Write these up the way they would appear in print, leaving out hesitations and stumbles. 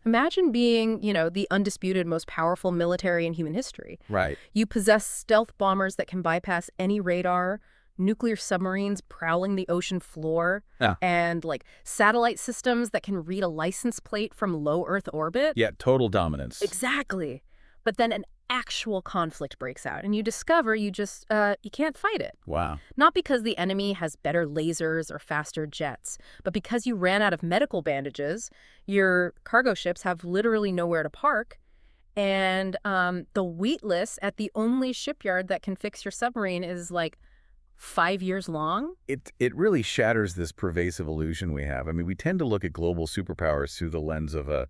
Imagine being, the undisputed most powerful military in human history. Right. You possess stealth bombers that can bypass any radar, nuclear submarines prowling the ocean floor, Yeah. and, satellite systems that can read a license plate from low Earth orbit. Yeah, total dominance. Exactly. But then an actual conflict breaks out, and you discover you can't fight it. Wow. Not because the enemy has better lasers or faster jets, but because you ran out of medical bandages, your cargo ships have literally nowhere to park, and the wait list at the only shipyard that can fix your submarine is 5 years long. It really shatters this pervasive illusion we have. I mean, we tend to look at global superpowers through the lens of a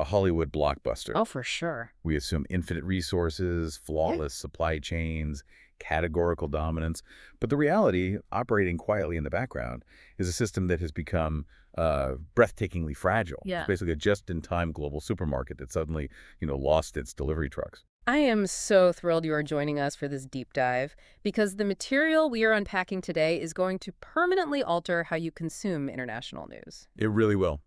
Hollywood blockbuster. Oh, for sure. We assume infinite resources, flawless supply chains, categorical dominance. But the reality, operating quietly in the background, is a system that has become breathtakingly fragile. Yeah. It's basically a just-in-time global supermarket that suddenly, lost its delivery trucks. I am so thrilled you are joining us for this deep dive, because the material we are unpacking today is going to permanently alter how you consume international news. It really will.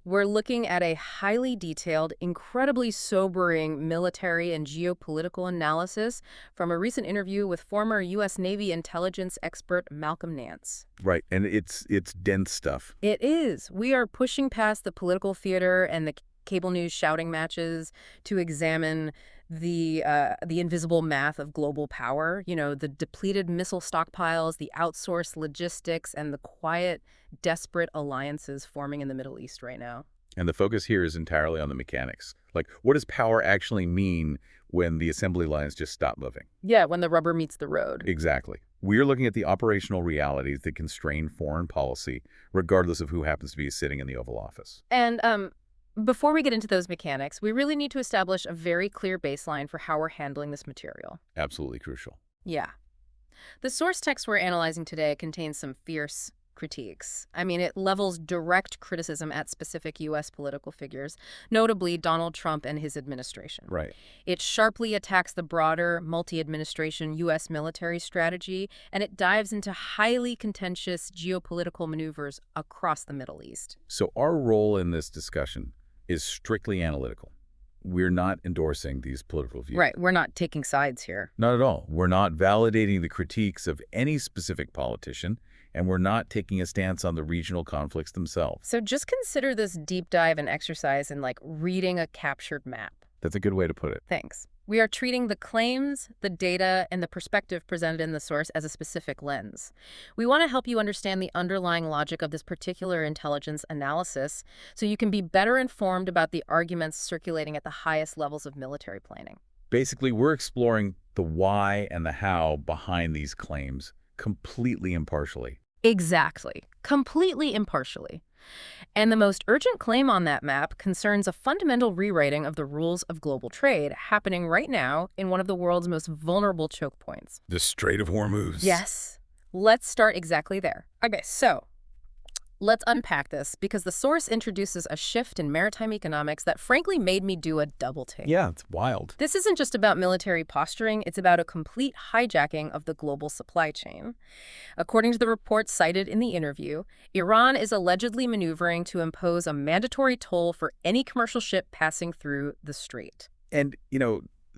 We're looking at a highly detailed, incredibly sobering military and geopolitical analysis from a recent interview with former U.S. Navy intelligence expert Malcolm Nance. Right, and it's dense stuff. It is. We are pushing past the political theater and the cable news shouting matches to examine the invisible math of global power, the depleted missile stockpiles, the outsourced logistics, and the quiet, desperate alliances forming in the Middle East right now. And the focus here is entirely on the mechanics. Like, what does power actually mean when the assembly lines just stop moving? Yeah, when the rubber meets the road. Exactly. We're looking at the operational realities that constrain foreign policy, regardless of who happens to be sitting in the Oval Office. And before we get into those mechanics, we really need to establish a very clear baseline for how we're handling this material. Absolutely crucial. Yeah. The source text we're analyzing today contains some fierce critiques. I mean, it levels direct criticism at specific U.S. political figures, notably Donald Trump and his administration. Right. It sharply attacks the broader multi-administration U.S. military strategy, and it dives into highly contentious geopolitical maneuvers across the Middle East. So our role in this discussion is strictly analytical. We're not endorsing these political views. Right. We're not taking sides here. Not at all. We're not validating the critiques of any specific politician, and we're not taking a stance on the regional conflicts themselves. So just consider this deep dive an exercise in reading a captured map. That's a good way to put it. Thanks. We are treating the claims, the data, and the perspective presented in the source as a specific lens. We want to help you understand the underlying logic of this particular intelligence analysis so you can be better informed about the arguments circulating at the highest levels of military planning. Basically, we're exploring the why and the how behind these claims completely impartially. Exactly. Completely impartially. And the most urgent claim on that map concerns a fundamental rewriting of the rules of global trade happening right now in one of the world's most vulnerable choke points. The Strait of Hormuz. Yes. Let's start exactly there. Okay, so let's unpack this, because the source introduces a shift in maritime economics that frankly made me do a double take. Yeah, it's wild. This isn't just about military posturing, it's about a complete hijacking of the global supply chain. According to the report cited in the interview, Iran is allegedly maneuvering to impose a mandatory toll for any commercial ship passing through the strait. And,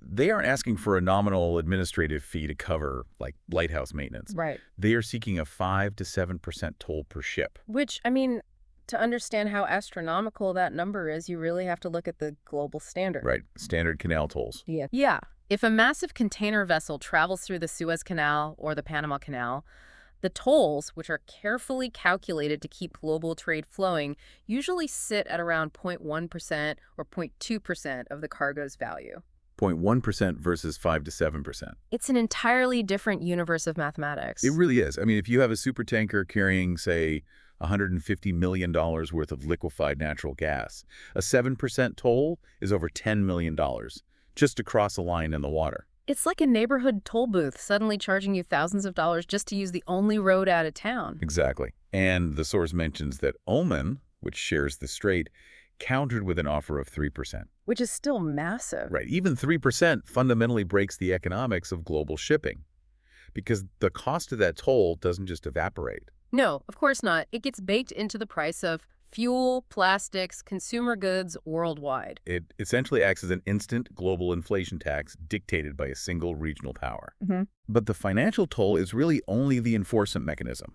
they aren't asking for a nominal administrative fee to cover, lighthouse maintenance. Right. They are seeking a 5 to 7% toll per ship. Which, to understand how astronomical that number is, you really have to look at the global standard. Right. Standard canal tolls. Yeah. If a massive container vessel travels through the Suez Canal or the Panama Canal, the tolls, which are carefully calculated to keep global trade flowing, usually sit at around 0.1% or 0.2% of the cargo's value. 0.1% versus 5 to 7%. It's an entirely different universe of mathematics. It really is. I mean, if you have a supertanker carrying, say, $150 million worth of liquefied natural gas, a 7% toll is over $10 million just to cross a line in the water. It's like a neighborhood toll booth suddenly charging you thousands of dollars just to use the only road out of town. Exactly. And the source mentions that Oman, which shares the strait, countered with an offer of 3%. Which is still massive. Right. Even 3% fundamentally breaks the economics of global shipping, because the cost of that toll doesn't just evaporate. No, of course not. It gets baked into the price of Fuel, plastics, consumer goods worldwide. It essentially acts as an instant global inflation tax dictated by a single regional power. But the financial toll is really only the enforcement mechanism.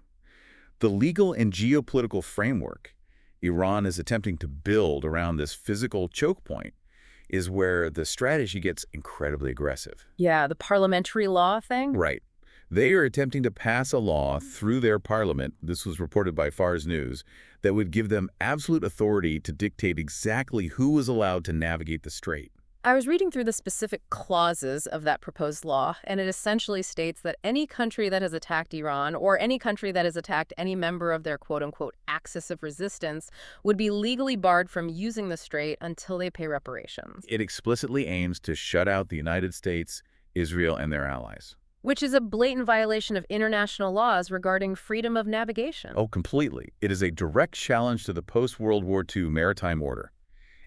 The legal and geopolitical framework Iran is attempting to build around this physical choke point is where the strategy gets incredibly aggressive. Yeah, the parliamentary law thing? Right. They are attempting to pass a law through their parliament, this was reported by Fars News, that would give them absolute authority to dictate exactly who is allowed to navigate the strait. I was reading through the specific clauses of that proposed law, and it essentially states that any country that has attacked Iran or any country that has attacked any member of their quote-unquote axis of resistance would be legally barred from using the strait until they pay reparations. It explicitly aims to shut out the United States, Israel, and their allies. Which is a blatant violation of international laws regarding freedom of navigation. Oh, completely. It is a direct challenge to the post-World War II maritime order.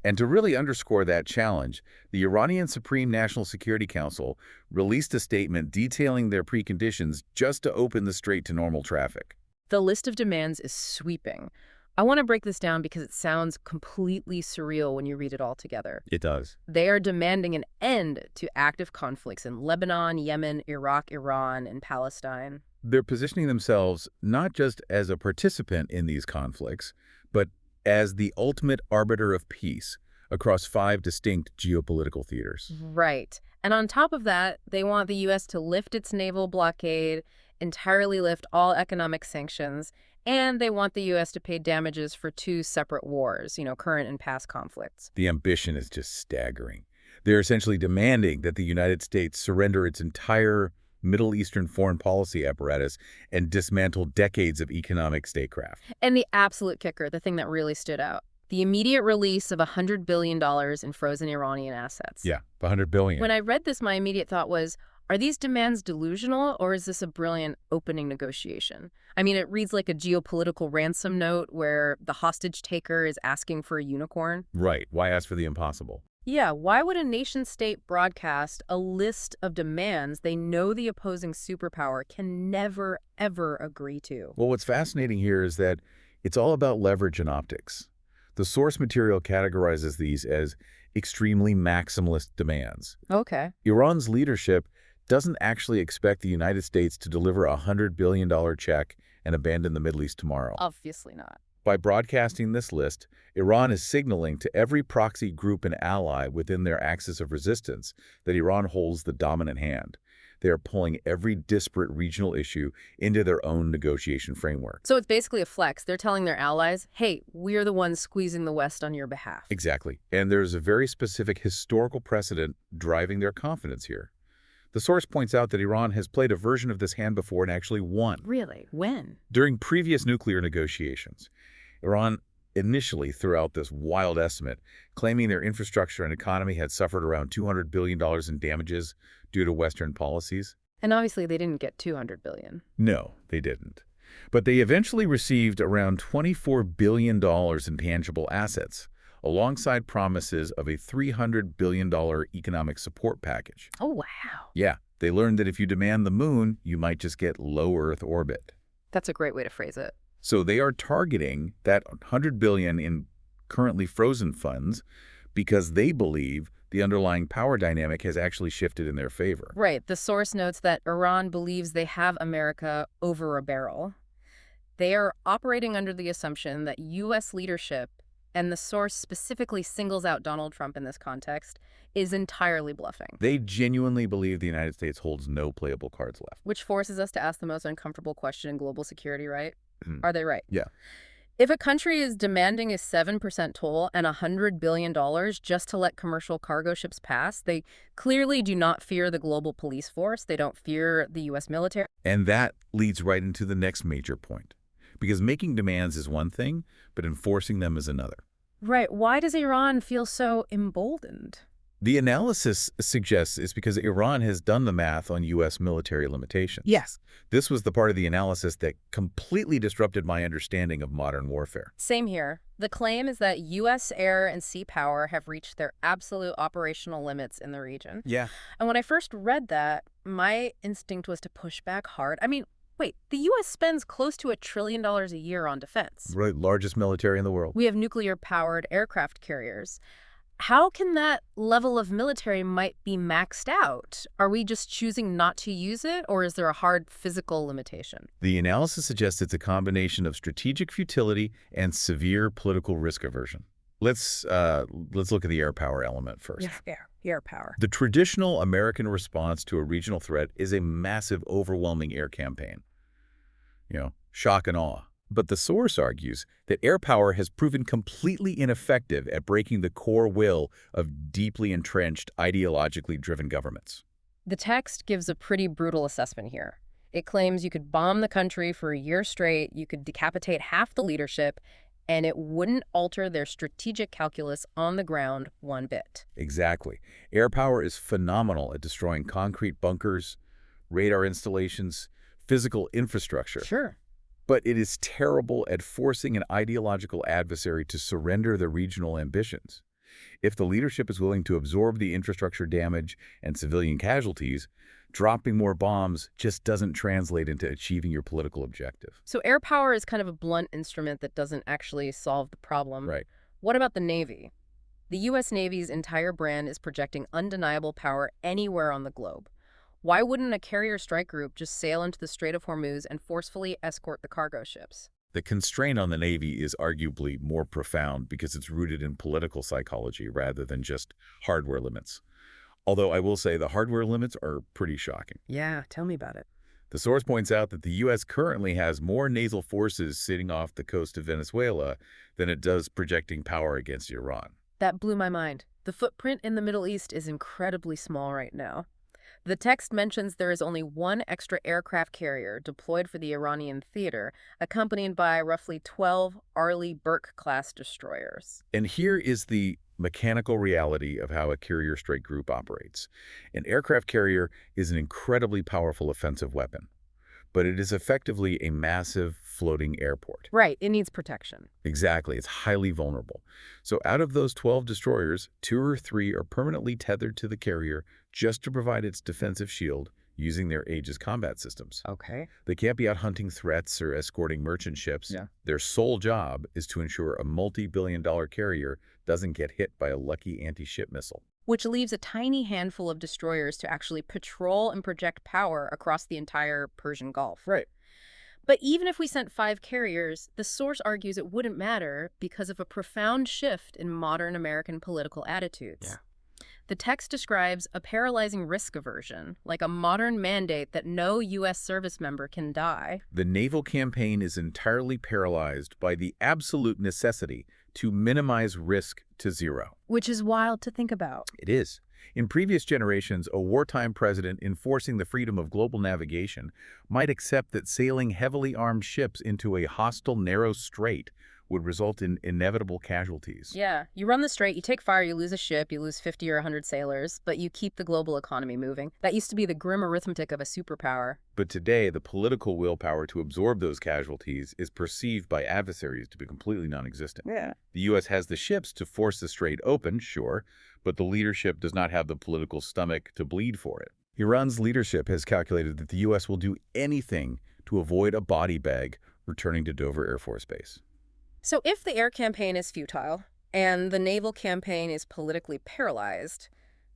And to really underscore that challenge, the Iranian Supreme National Security Council released a statement detailing their preconditions just to open the strait to normal traffic. The list of demands is sweeping. I want to break this down because it sounds completely surreal when you read it all together. It does. They are demanding an end to active conflicts in Lebanon, Yemen, Iraq, Iran, and Palestine. They're positioning themselves not just as a participant in these conflicts, but as the ultimate arbiter of peace across 5 distinct geopolitical theaters. Right. And on top of that, they want the U.S. to lift its naval blockade, entirely lift all economic sanctions, and they want the U.S. to pay damages for 2 separate wars, current and past conflicts. The ambition is just staggering. They're essentially demanding that the United States surrender its entire Middle Eastern foreign policy apparatus and dismantle decades of economic statecraft. And the absolute kicker, the thing that really stood out, the immediate release of $100 billion in frozen Iranian assets. Yeah, $100 billion. When I read this, my immediate thought was, are these demands delusional, or is this a brilliant opening negotiation? I mean, it reads like a geopolitical ransom note where the hostage taker is asking for a unicorn. Right. Why ask for the impossible? Yeah, why would a nation-state broadcast a list of demands they know the opposing superpower can never, ever agree to? Well, what's fascinating here is that it's all about leverage and optics. The source material categorizes these as extremely maximalist demands. Okay. Iran's leadership doesn't actually expect the United States to deliver a $100 billion check and abandon the Middle East tomorrow. Obviously not. By broadcasting this list, Iran is signaling to every proxy group and ally within their axis of resistance that Iran holds the dominant hand. They are pulling every disparate regional issue into their own negotiation framework. So it's basically a flex. They're telling their allies, hey, we're the ones squeezing the West on your behalf. Exactly. And there's a very specific historical precedent driving their confidence here. The source points out that Iran has played a version of this hand before and actually won. Really? When? During previous nuclear negotiations, Iran initially threw out this wild estimate, claiming their infrastructure and economy had suffered around $200 billion in damages due to Western policies. And obviously they didn't get $200 billion. No, they didn't. But they eventually received around $24 billion in tangible assets, alongside promises of a $300 billion economic support package. Oh, wow. Yeah, they learned that if you demand the moon, you might just get low Earth orbit. That's a great way to phrase it. So they are targeting that $100 billion in currently frozen funds because they believe the underlying power dynamic has actually shifted in their favor. Right. The source notes that Iran believes they have America over a barrel. They are operating under the assumption that U.S. leadership, and the source specifically singles out Donald Trump in this context, is entirely bluffing. They genuinely believe the United States holds no playable cards left. Which forces us to ask the most uncomfortable question in global security, right? Are they right? Yeah. If a country is demanding a 7% toll and $100 billion just to let commercial cargo ships pass, they clearly do not fear the global police force. They don't fear the U.S. military. And that leads right into the next major point. Because making demands is one thing, but enforcing them is another. Right. Why does Iran feel so emboldened? The analysis suggests it's because Iran has done the math on U.S. military limitations. Yes. This was the part of the analysis that completely disrupted my understanding of modern warfare. Same here. The claim is that U.S. air and sea power have reached their absolute operational limits in the region. Yeah. And when I first read that, my instinct was to push back hard. I mean, Wait, the U.S. spends close to $1 trillion a year on defense. Right, largest military in the world. We have nuclear-powered aircraft carriers. How can that level of military might be maxed out? Are we just choosing not to use it, or is there a hard physical limitation? The analysis suggests it's a combination of strategic futility and severe political risk aversion. Let's look at the air power element first. Yeah, air power. The traditional American response to a regional threat is a massive, overwhelming air campaign. Shock and awe. But the source argues that air power has proven completely ineffective at breaking the core will of deeply entrenched, ideologically driven governments. The text gives a pretty brutal assessment here. It claims you could bomb the country for a year straight, you could decapitate half the leadership, and it wouldn't alter their strategic calculus on the ground one bit. Exactly. Air power is phenomenal at destroying concrete bunkers, radar installations, physical infrastructure. Sure. But it is terrible at forcing an ideological adversary to surrender their regional ambitions. If the leadership is willing to absorb the infrastructure damage and civilian casualties, dropping more bombs just doesn't translate into achieving your political objective. So air power is kind of a blunt instrument that doesn't actually solve the problem. Right. What about the Navy? The U.S. Navy's entire brand is projecting undeniable power anywhere on the globe. Why wouldn't a carrier strike group just sail into the Strait of Hormuz and forcefully escort the cargo ships? The constraint on the Navy is arguably more profound because it's rooted in political psychology rather than just hardware limits. Although I will say the hardware limits are pretty shocking. Yeah, tell me about it. The source points out that the U.S. currently has more naval forces sitting off the coast of Venezuela than it does projecting power against Iran. That blew my mind. The footprint in the Middle East is incredibly small right now. The text mentions there is only one extra aircraft carrier deployed for the Iranian theater, accompanied by roughly 12 Arleigh Burke-class destroyers. And here is the mechanical reality of how a carrier strike group operates. An aircraft carrier is an incredibly powerful offensive weapon, but it is effectively a massive floating airport. Right, it needs protection. Exactly, it's highly vulnerable. So out of those 12 destroyers, 2 or 3 are permanently tethered to the carrier just to provide its defensive shield using their Aegis combat systems. Okay. They can't be out hunting threats or escorting merchant ships. Yeah. Their sole job is to ensure a multi-billion-dollar carrier doesn't get hit by a lucky anti-ship missile. Which leaves a tiny handful of destroyers to actually patrol and project power across the entire Persian Gulf. Right. But even if we sent 5 carriers, the source argues it wouldn't matter because of a profound shift in modern American political attitudes. Yeah. The text describes a paralyzing risk aversion, like a modern mandate that no U.S. service member can die. The naval campaign is entirely paralyzed by the absolute necessity to minimize risk to zero. Which is wild to think about. It is. In previous generations, a wartime president enforcing the freedom of global navigation might accept that sailing heavily armed ships into a hostile narrow strait would result in inevitable casualties. Yeah, you run the strait, you take fire, you lose a ship, you lose 50 or 100 sailors, but you keep the global economy moving. That used to be the grim arithmetic of a superpower. But today, the political willpower to absorb those casualties is perceived by adversaries to be completely non-existent. Yeah. The U.S. has the ships to force the strait open, sure, but the leadership does not have the political stomach to bleed for it. Iran's leadership has calculated that the U.S. will do anything to avoid a body bag returning to Dover Air Force Base. So if the air campaign is futile and the naval campaign is politically paralyzed,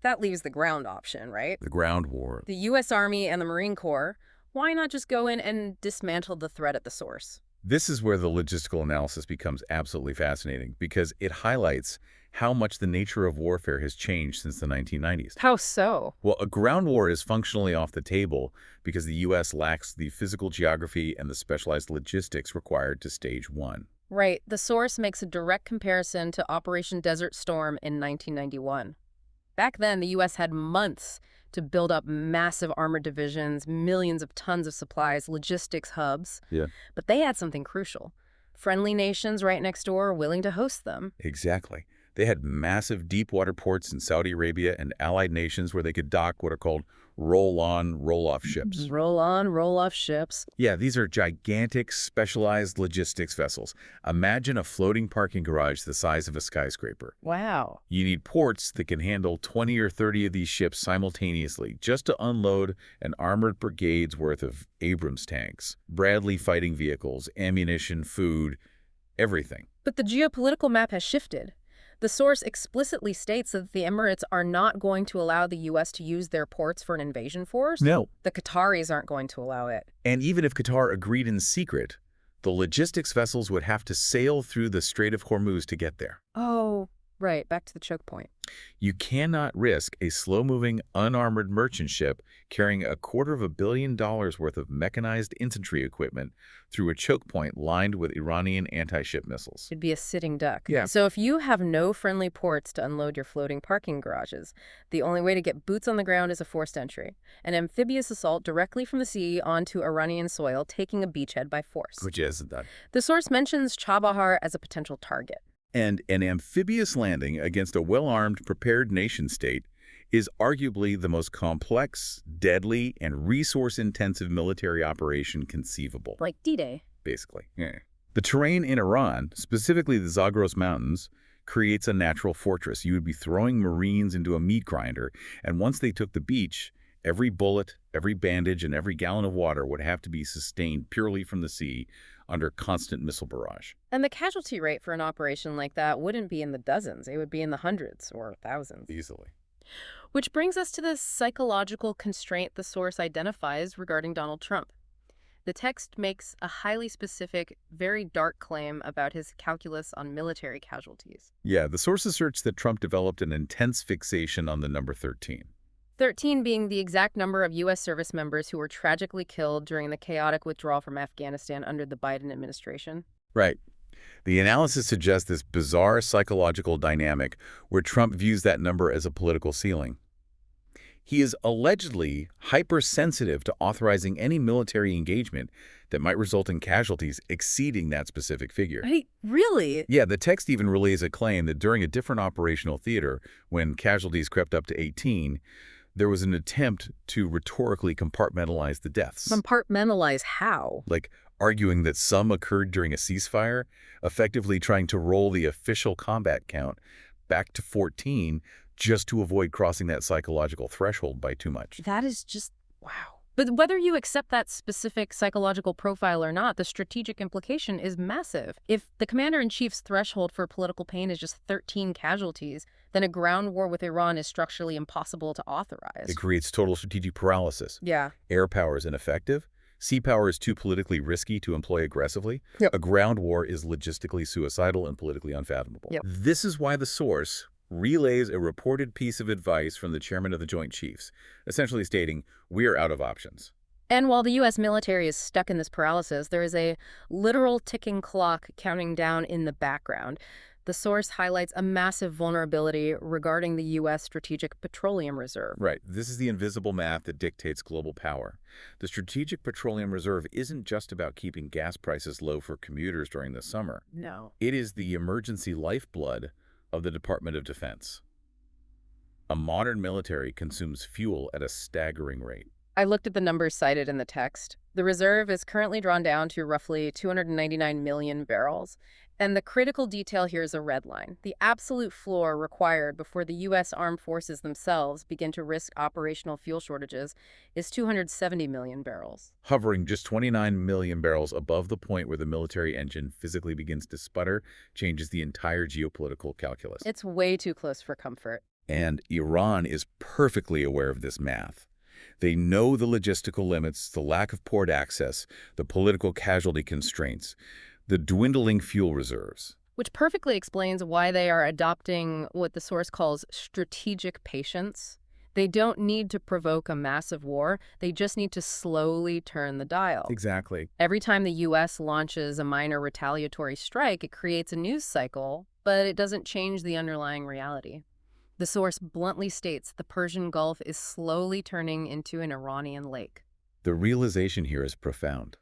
that leaves the ground option, right? The ground war. The U.S. Army and the Marine Corps, why not just go in and dismantle the threat at the source? This is where the logistical analysis becomes absolutely fascinating because it highlights how much the nature of warfare has changed since the 1990s. How so? Well, a ground war is functionally off the table because the U.S. lacks the physical geography and the specialized logistics required to stage one. Right. The source makes a direct comparison to Operation Desert Storm in 1991. Back then, the U.S. had months to build up massive armored divisions, millions of tons of supplies, logistics hubs. Yeah. But they had something crucial. Friendly nations right next door willing to host them. Exactly. They had massive deep-water ports in Saudi Arabia and allied nations where they could dock what are called roll-on, roll-off ships. Roll on, roll off ships. Yeah, these are gigantic, specialized logistics vessels. Imagine a floating parking garage the size of a skyscraper. Wow. You need ports that can handle 20 or 30 of these ships simultaneously just to unload an armored brigade's worth of Abrams tanks, Bradley fighting vehicles, ammunition, food, everything. But the geopolitical map has shifted. The source explicitly states that the Emirates are not going to allow the U.S. to use their ports for an invasion force. No. The Qataris aren't going to allow it. And even if Qatar agreed in secret, the logistics vessels would have to sail through the Strait of Hormuz to get there. Oh, right. Back to the choke point. You cannot risk a slow-moving, unarmored merchant ship carrying $250 million worth of mechanized infantry equipment through a choke point lined with Iranian anti-ship missiles. It'd be a sitting duck. Yeah. So if you have no friendly ports to unload your floating parking garages, the only way to get boots on the ground is a forced entry, an amphibious assault directly from the sea onto Iranian soil, taking a beachhead by force. Which is that. The source mentions Chabahar as a potential target. And an amphibious landing against a well-armed, prepared nation-state is arguably the most complex, deadly, and resource-intensive military operation conceivable. Like D-Day. Basically. Yeah. The terrain in Iran, specifically the Zagros Mountains, creates a natural fortress. You would be throwing Marines into a meat grinder, and once they took the beach, every bullet, every bandage, and every gallon of water would have to be sustained purely from the sea under constant missile barrage. And the casualty rate for an operation like that wouldn't be in the dozens. It would be in the hundreds or thousands. Easily. Which brings us to the psychological constraint the source identifies regarding Donald Trump. The text makes a highly specific, very dark claim about his calculus on military casualties. Yeah, the source asserts that Trump developed an intense fixation on the number 13. 13 being the exact number of U.S. service members who were tragically killed during the chaotic withdrawal from Afghanistan under the Biden administration. Right. The analysis suggests this bizarre psychological dynamic where Trump views that number as a political ceiling. He is allegedly hypersensitive to authorizing any military engagement that might result in casualties exceeding that specific figure. Hey, really? Yeah, the text even relays a claim that during a different operational theater, when casualties crept up to 18, there was an attempt to rhetorically compartmentalize the deaths. Compartmentalize how? Like arguing that some occurred during a ceasefire, effectively trying to roll the official combat count back to 14 just to avoid crossing that psychological threshold by too much. That is just, wow. But whether you accept that specific psychological profile or not, the strategic implication is massive. If the commander-in-chief's threshold for political pain is just 13 casualties, then a ground war with Iran is structurally impossible to authorize. It creates total strategic paralysis. Yeah. Air power is ineffective. Sea power is too politically risky to employ aggressively. Yep. A ground war is logistically suicidal and politically unfathomable. Yep. This is why the source relays a reported piece of advice from the chairman of the Joint Chiefs, essentially stating, we are out of options. And while the U.S. military is stuck in this paralysis, there is a literal ticking clock counting down in the background. The source highlights a massive vulnerability regarding the U.S. Strategic Petroleum Reserve. Right. This is the invisible math that dictates global power. The Strategic Petroleum Reserve isn't just about keeping gas prices low for commuters during the summer. No. It is the emergency lifeblood of the Department of Defense. A modern military consumes fuel at a staggering rate. I looked at the numbers cited in the text. The reserve is currently drawn down to roughly 299 million barrels. And the critical detail here is a red line. The absolute floor required before the U.S. armed forces themselves begin to risk operational fuel shortages is 270 million barrels. Hovering just 29 million barrels above the point where the military engine physically begins to sputter changes the entire geopolitical calculus. It's way too close for comfort. And Iran is perfectly aware of this math. They know the logistical limits, the lack of port access, the political casualty constraints, the dwindling fuel reserves. Which perfectly explains why they are adopting what the source calls strategic patience. They don't need to provoke a massive war. They just need to slowly turn the dial. Exactly. Every time the U.S. launches a minor retaliatory strike, it creates a news cycle, but it doesn't change the underlying reality. The source bluntly states the Persian Gulf is slowly turning into an Iranian lake. The realization here is profound.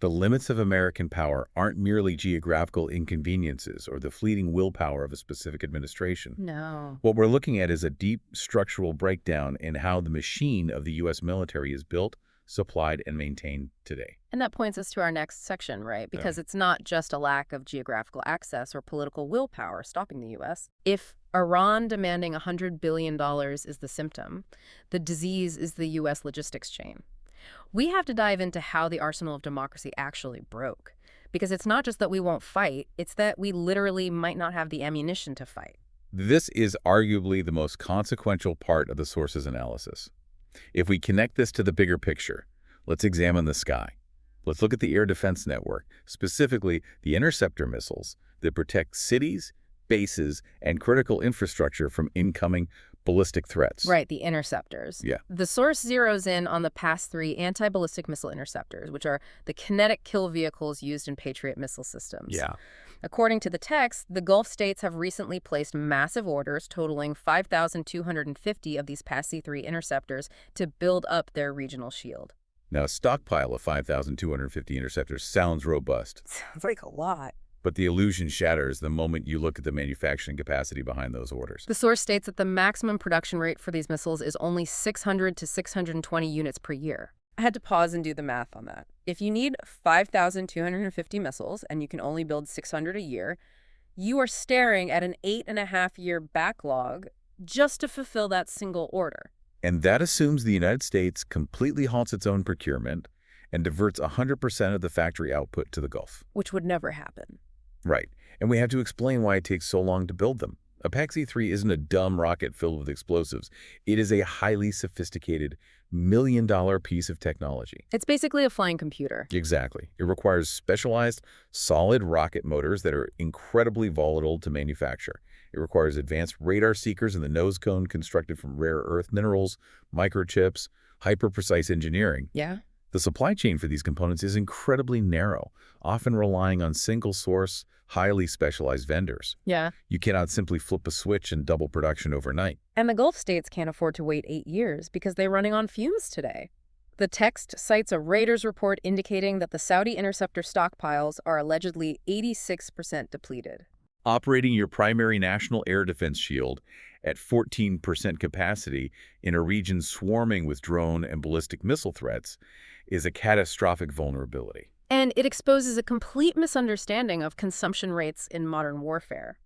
The limits of American power aren't merely geographical inconveniences or the fleeting willpower of a specific administration. No. What we're looking at is a deep structural breakdown in how the machine of the U.S. military is built, supplied, and maintained today. And that points us to our next section, right? Because it's not just a lack of geographical access or political willpower stopping the U.S. If Iran demanding $100 billion is the symptom, the disease is the U.S. logistics chain. We have to dive into how the arsenal of democracy actually broke. Because it's not just that we won't fight, it's that we literally might not have the ammunition to fight. This is arguably the most consequential part of the sources analysis. If we connect this to the bigger picture, let's examine the sky. Let's look at the air defense network, specifically the interceptor missiles that protect cities, bases, and critical infrastructure from incoming ballistic threats. Right, the interceptors. Yeah. The source zeroes in on the PAS-3 anti-ballistic missile interceptors, which are the kinetic kill vehicles used in Patriot missile systems. Yeah. According to the text, the Gulf states have recently placed massive orders totaling 5,250 of these PAS-3 interceptors to build up their regional shield. Now, a stockpile of 5,250 interceptors sounds robust, Sounds like a lot. but the illusion shatters the moment you look at the manufacturing capacity behind those orders. The source states that the maximum production rate for these missiles is only 600 to 620 units per year. I had to pause and do the math on that. If you need 5,250 missiles and you can only build 600 a year, you are staring at an 8.5-year backlog just to fulfill that single order. And that assumes the United States completely halts its own procurement and diverts 100% of the factory output to the Gulf. Which would never happen. Right. And we have to explain why it takes so long to build them. A Pact-3 isn't a dumb rocket filled with explosives. It is a highly sophisticated, million-dollar piece of technology. It's basically a flying computer. Exactly. It requires specialized, solid rocket motors that are incredibly volatile to manufacture. It requires advanced radar seekers in the nose cone constructed from rare earth minerals, microchips, hyper-precise engineering. Yeah? The supply chain for these components is incredibly narrow, often relying on single-source, highly specialized vendors. Yeah. You cannot simply flip a switch and double production overnight. And the Gulf states can't afford to wait 8 years because they're running on fumes today. The text cites a Raiders report indicating that the Saudi interceptor stockpiles are allegedly 86% depleted. Operating your primary national air defense shield at 14% capacity in a region swarming with drone and ballistic missile threats is a catastrophic vulnerability. And it exposes a complete misunderstanding of consumption rates in modern warfare.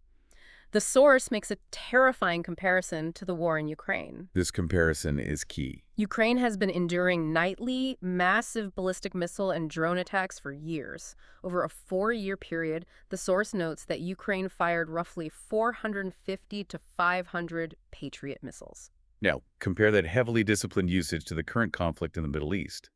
The source makes a terrifying comparison to the war in Ukraine. This comparison is key. Ukraine has been enduring nightly, massive ballistic missile and drone attacks for years. Over a 4-year period, the source notes that Ukraine fired roughly 450 to 500 Patriot missiles. Now, compare that heavily disciplined usage to the current conflict in the Middle East.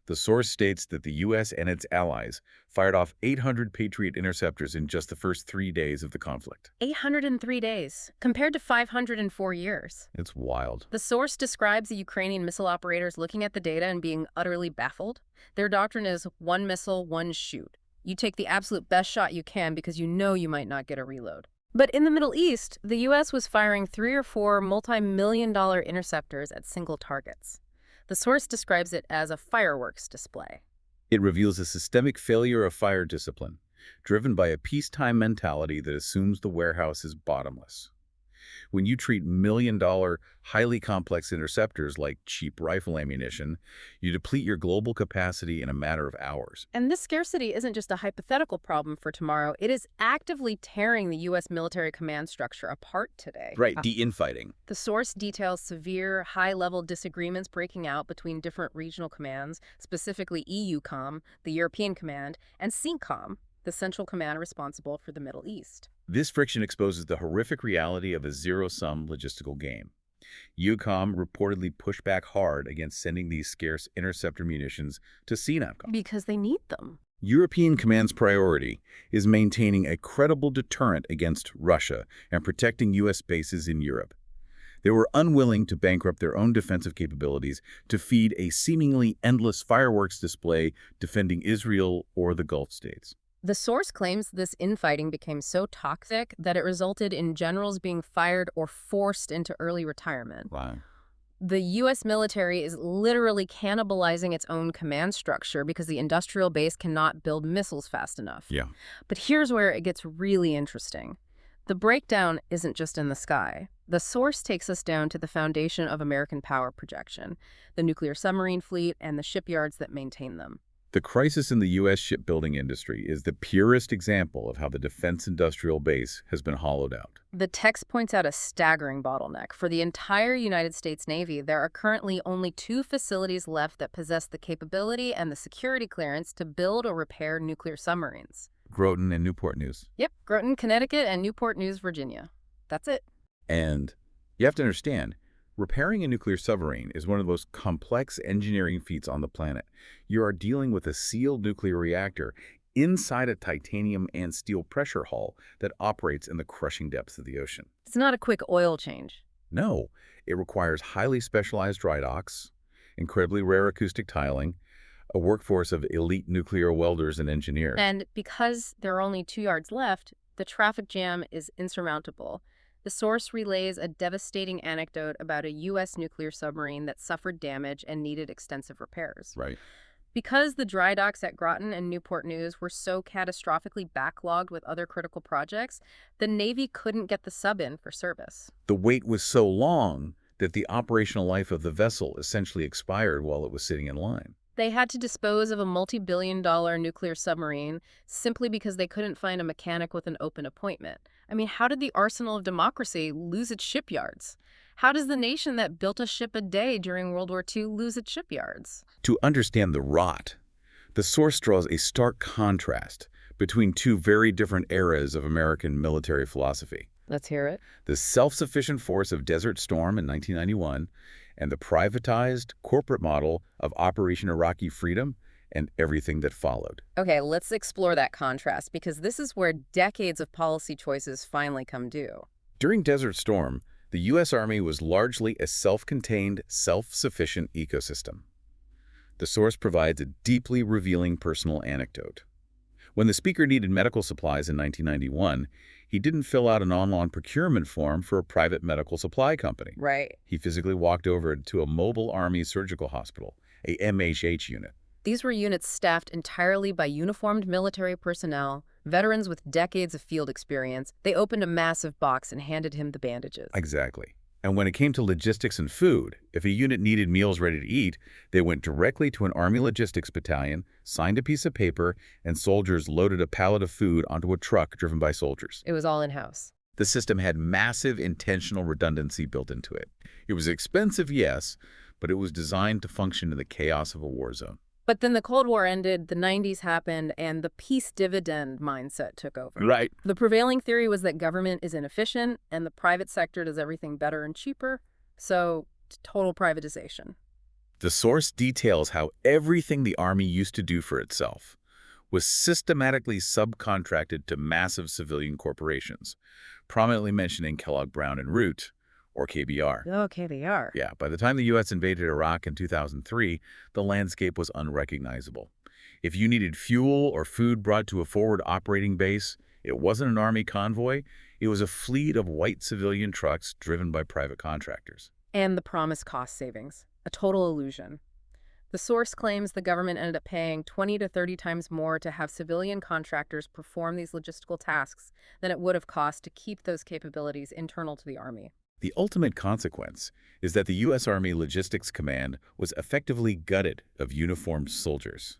The source states that the U.S. and its allies fired off 800 Patriot interceptors in just the first 3 days of the conflict. 803 days, compared to 500 in 4 years. It's wild. The source describes the Ukrainian missile operators looking at the data and being utterly baffled. Their doctrine is one missile, one shoot. You take the absolute best shot you can because you know you might not get a reload. But in the Middle East, the U.S. was firing 3 or 4 multi-million-dollar interceptors at single targets. The source describes it as a fireworks display. It reveals a systemic failure of fire discipline, driven by a peacetime mentality that assumes the warehouse is bottomless. When you treat million-dollar, highly complex interceptors like cheap rifle ammunition, you deplete your global capacity in a matter of hours. And this scarcity isn't just a hypothetical problem for tomorrow. It is actively tearing the U.S. military command structure apart today. Right, de-infighting. The source details severe, high-level disagreements breaking out between different regional commands, specifically EUCOM, the European Command, and CENTCOM, the central command responsible for the Middle East. This friction exposes the horrific reality of a zero-sum logistical game. EUCOM reportedly pushed back hard against sending these scarce interceptor munitions to CENTCOM. Because they need them. European Command's priority is maintaining a credible deterrent against Russia and protecting U.S. bases in Europe. They were unwilling to bankrupt their own defensive capabilities to feed a seemingly endless fireworks display defending Israel or the Gulf states. The source claims this infighting became so toxic that it resulted in generals being fired or forced into early retirement. Wow. The U.S. military is literally cannibalizing its own command structure because the industrial base cannot build missiles fast enough. Yeah. But here's where it gets really interesting. The breakdown isn't just in the sky. The source takes us down to the foundation of American power projection, the nuclear submarine fleet, and the shipyards that maintain them. The crisis in the U.S. shipbuilding industry is the purest example of how the defense industrial base has been hollowed out. The text points out a staggering bottleneck. For the entire United States Navy, there are currently only 2 facilities left that possess the capability and the security clearance to build or repair nuclear submarines. Groton and Newport News. Yep, Groton, Connecticut, and Newport News, Virginia. That's it. And you have to understand, repairing a nuclear submarine is one of the most complex engineering feats on the planet. You are dealing with a sealed nuclear reactor inside a titanium and steel pressure hull that operates in the crushing depths of the ocean. It's not a quick oil change. No, it requires highly specialized dry docks, incredibly rare acoustic tiling, a workforce of elite nuclear welders and engineers. And because there are only 2 yards left, the traffic jam is insurmountable. The source relays a devastating anecdote about a U.S. nuclear submarine that suffered damage and needed extensive repairs. Right. Because the dry docks at Groton and Newport News were so catastrophically backlogged with other critical projects, the Navy couldn't get the sub in for service. The wait was so long that the operational life of the vessel essentially expired while it was sitting in line. They had to dispose of a multi-billion-dollar nuclear submarine simply because they couldn't find a mechanic with an open appointment. I mean, how did the arsenal of democracy lose its shipyards? How does the nation that built a ship a day during World War II lose its shipyards? To understand the rot, the source draws a stark contrast between 2 very different eras of American military philosophy. Let's hear it. The self-sufficient force of Desert Storm in 1991 and the privatized corporate model of Operation Iraqi Freedom and everything that followed. Okay, let's explore that contrast because this is where decades of policy choices finally come due. During Desert Storm, the U.S. Army was largely a self-contained, self-sufficient ecosystem. The source provides a deeply revealing personal anecdote. When the speaker needed medical supplies in 1991, he didn't fill out an online procurement form for a private medical supply company. Right. He physically walked over to a mobile Army surgical hospital, a MHH unit. These were units staffed entirely by uniformed military personnel, veterans with decades of field experience. They opened a massive box and handed him the bandages. Exactly. And when it came to logistics and food, if a unit needed meals ready to eat, they went directly to an Army logistics battalion, signed a piece of paper, and soldiers loaded a pallet of food onto a truck driven by soldiers. It was all in-house. The system had massive intentional redundancy built into it. It was expensive, yes, but it was designed to function in the chaos of a war zone. But then the Cold War ended, the 90s happened, and the peace dividend mindset took over. Right. The prevailing theory was that government is inefficient and the private sector does everything better and cheaper, so total privatization. The source details how everything the Army used to do for itself was systematically subcontracted to massive civilian corporations, prominently mentioning Kellogg Brown and Root, or KBR. Oh, KBR. Yeah, by the time the U.S. invaded Iraq in 2003, the landscape was unrecognizable. If you needed fuel or food brought to a forward operating base, it wasn't an Army convoy, it was a fleet of white civilian trucks driven by private contractors. And the promised cost savings. A total illusion. The source claims the government ended up paying 20 to 30 times more to have civilian contractors perform these logistical tasks than it would have cost to keep those capabilities internal to the Army. The ultimate consequence is that the U.S. Army Logistics Command was effectively gutted of uniformed soldiers.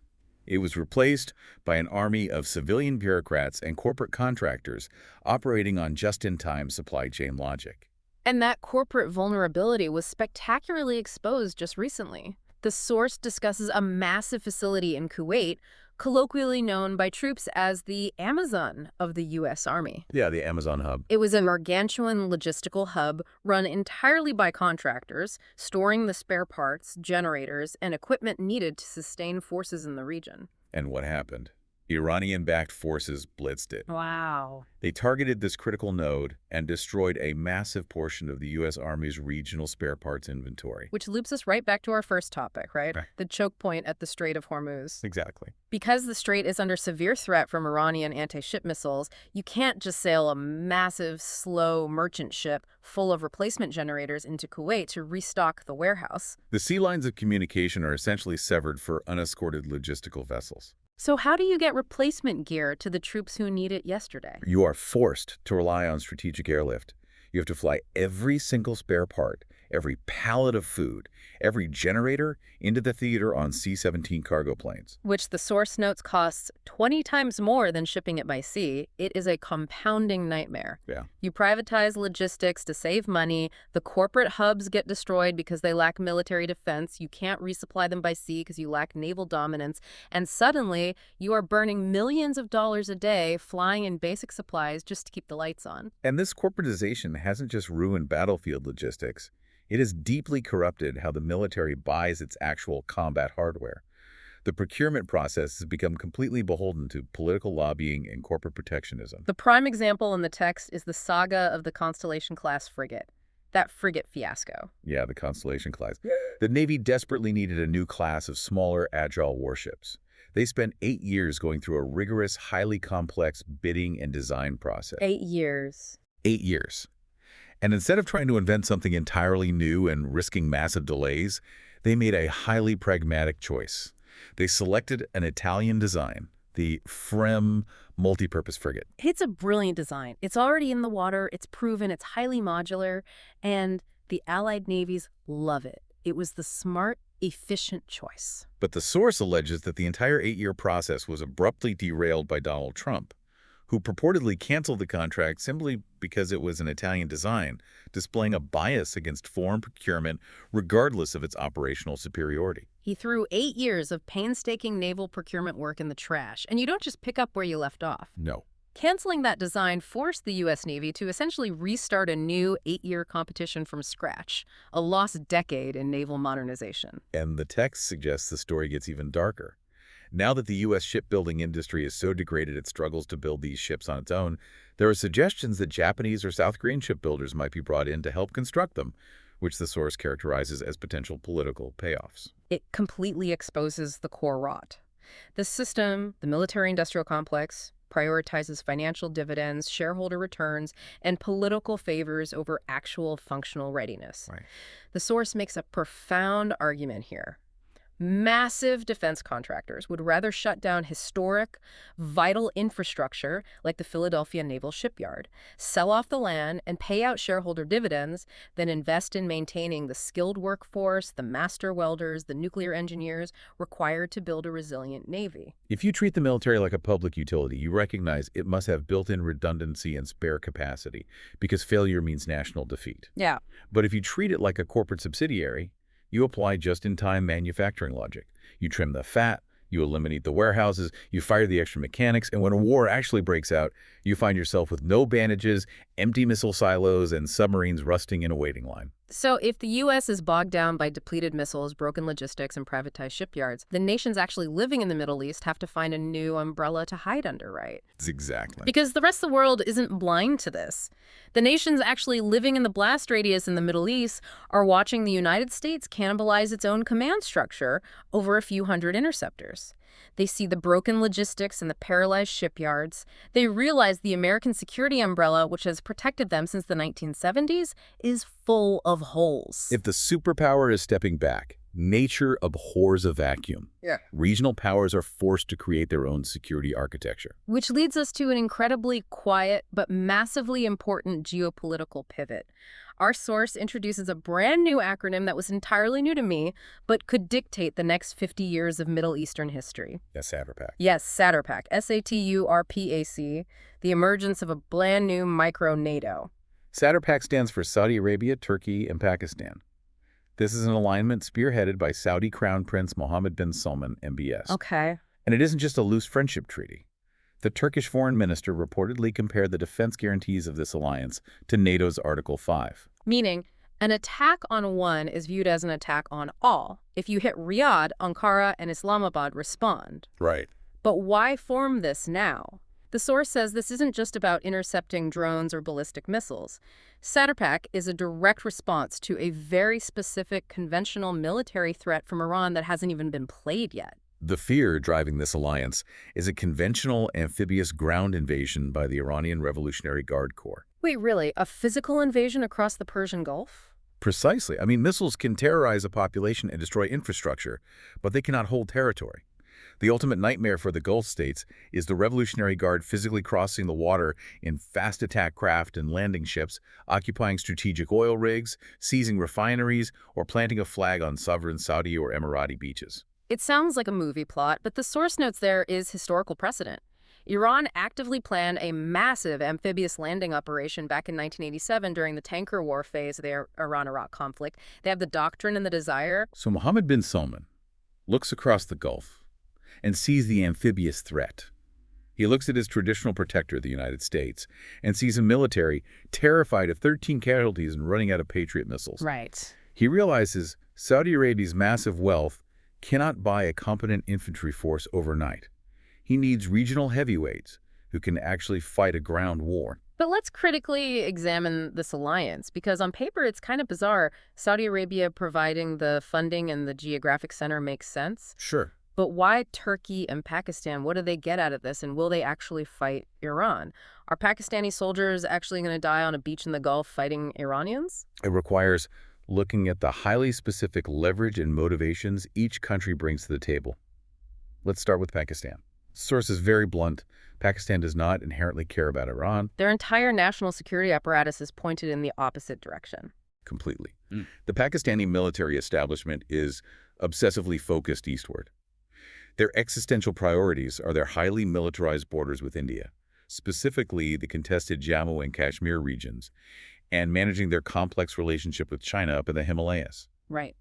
It was replaced by an army of civilian bureaucrats and corporate contractors operating on just-in-time supply chain logic. And that corporate vulnerability was spectacularly exposed just recently. The source discusses a massive facility in Kuwait, colloquially known by troops as the Amazon of the U.S. Army. Yeah, the Amazon hub. It was a gargantuan logistical hub run entirely by contractors, storing the spare parts, generators, and equipment needed to sustain forces in the region. And what happened? Iranian-backed forces blitzed it. Wow. They targeted this critical node and destroyed a massive portion of the U.S. Army's regional spare parts inventory. Which loops us right back to our first topic, right? Right. The choke point at the Strait of Hormuz. Exactly. Because the strait is under severe threat from Iranian anti-ship missiles, you can't just sail a massive, slow merchant ship full of replacement generators into Kuwait to restock the warehouse. The sea lines of communication are essentially severed for unescorted logistical vessels. So how do you get replacement gear to the troops who need it yesterday? You are forced to rely on strategic airlift. You have to fly every single spare part, every pallet of food, every generator into the theater on C-17 cargo planes. Which the source notes costs 20 times more than shipping it by sea. It is a compounding nightmare. Yeah. You privatize logistics to save money. The corporate hubs get destroyed because they lack military defense. You can't resupply them by sea because you lack naval dominance. And suddenly, you are burning millions of dollars a day flying in basic supplies just to keep the lights on. And this corporatization hasn't just ruined battlefield logistics. It has deeply corrupted how the military buys its actual combat hardware. The procurement process has become completely beholden to political lobbying and corporate protectionism. The prime example in the text is the saga of the Constellation-class frigate. That frigate fiasco. Yeah, the Constellation class. The Navy desperately needed a new class of smaller, agile warships. They spent 8 years going through a rigorous, highly complex bidding and design process. 8 years. 8 years. And instead of trying to invent something entirely new and risking massive delays, they made a highly pragmatic choice. They selected an Italian design, the FREM multipurpose frigate. It's a brilliant design. It's already in the water, it's proven, it's highly modular, and the Allied navies love it. It was the smart, efficient choice. But the source alleges that the entire 8-year process was abruptly derailed by Donald Trump, who purportedly canceled the contract simply because it was an Italian design, displaying a bias against foreign procurement regardless of its operational superiority. He threw 8 years of painstaking naval procurement work in the trash, and you don't just pick up where you left off. No. Canceling that design forced the U.S. Navy to essentially restart a new 8-year competition from scratch, a lost decade in naval modernization. And the text suggests the story gets even darker. Now that the U.S. shipbuilding industry is so degraded it struggles to build these ships on its own, there are suggestions that Japanese or South Korean shipbuilders might be brought in to help construct them, which the source characterizes as potential political payoffs. It completely exposes the core rot. The system, the military-industrial complex, prioritizes financial dividends, shareholder returns, and political favors over actual functional readiness. Right. The source makes a profound argument here. Massive defense contractors would rather shut down historic, vital infrastructure like the Philadelphia Naval Shipyard, sell off the land, and pay out shareholder dividends than invest in maintaining the skilled workforce, the master welders, the nuclear engineers required to build a resilient Navy. If you treat the military like a public utility, you recognize it must have built-in redundancy and spare capacity, because failure means national defeat. Yeah. But if you treat it like a corporate subsidiary, you apply just-in-time manufacturing logic. You trim the fat, you eliminate the warehouses, you fire the extra mechanics, and when a war actually breaks out, you find yourself with no bandages, empty missile silos, and submarines rusting in a waiting line. So if the U.S. is bogged down by depleted missiles, broken logistics, and privatized shipyards, the nations actually living in the Middle East have to find a new umbrella to hide under, right? Exactly. Because the rest of the world isn't blind to this. The nations actually living in the blast radius in the Middle East are watching the United States cannibalize its own command structure over a few hundred interceptors. They see the broken logistics and the paralyzed shipyards. They realize the American security umbrella, which has protected them since the 1970s, is full of holes. If the superpower is stepping back, nature abhors a vacuum. Yeah. Regional powers are forced to create their own security architecture. Which leads us to an incredibly quiet but massively important geopolitical pivot. Our source introduces a brand new acronym that was entirely new to me, but could dictate the next 50 years of Middle Eastern history. Yes, SATURPAC. Yes, SATURPAC, SATURPAC, the emergence of a brand new micro-NATO. SATURPAC stands for Saudi Arabia, Turkey, and Pakistan. This is an alignment spearheaded by Saudi Crown Prince Mohammed bin Salman, MBS. Okay. And it isn't just a loose friendship treaty. The Turkish foreign minister reportedly compared the defense guarantees of this alliance to NATO's Article 5. Meaning, an attack on one is viewed as an attack on all. If you hit Riyadh, Ankara, and Islamabad respond. Right. But why form this now? The source says this isn't just about intercepting drones or ballistic missiles. Pact is a direct response to a very specific conventional military threat from Iran that hasn't even been played yet. The fear driving this alliance is a conventional amphibious ground invasion by the Iranian Revolutionary Guard Corps. Wait, really? A physical invasion across the Persian Gulf? Precisely. I mean, missiles can terrorize a population and destroy infrastructure, but they cannot hold territory. The ultimate nightmare for the Gulf states is the Revolutionary Guard physically crossing the water in fast attack craft and landing ships, occupying strategic oil rigs, seizing refineries, or planting a flag on sovereign Saudi or Emirati beaches. It sounds like a movie plot, but the source notes there is historical precedent. Iran actively planned a massive amphibious landing operation back in 1987 during the tanker war phase of the Iran-Iraq conflict. They have the doctrine and the desire. So Mohammed bin Salman looks across the Gulf and sees the amphibious threat. He looks at his traditional protector, the United States, and sees a military terrified of 13 casualties and running out of Patriot missiles. Right. He realizes Saudi Arabia's massive wealth cannot buy a competent infantry force overnight. He needs regional heavyweights who can actually fight a ground war. But let's critically examine this alliance, because on paper it's kind of bizarre. Saudi Arabia providing the funding and the geographic center makes sense. Sure. But why Turkey and Pakistan? What do they get out of this, and will they actually fight Iran? Are Pakistani soldiers actually going to die on a beach in the Gulf fighting Iranians? It requires looking at the highly specific leverage and motivations each country brings to the table. Let's start with Pakistan. Source is very blunt. Pakistan does not inherently care about Iran. Their entire national security apparatus is pointed in the opposite direction. Completely. The Pakistani military establishment is obsessively focused eastward. Their existential priorities are their highly militarized borders with India, specifically the contested Jammu and Kashmir regions, and managing their complex relationship with China up in the Himalayas. Right.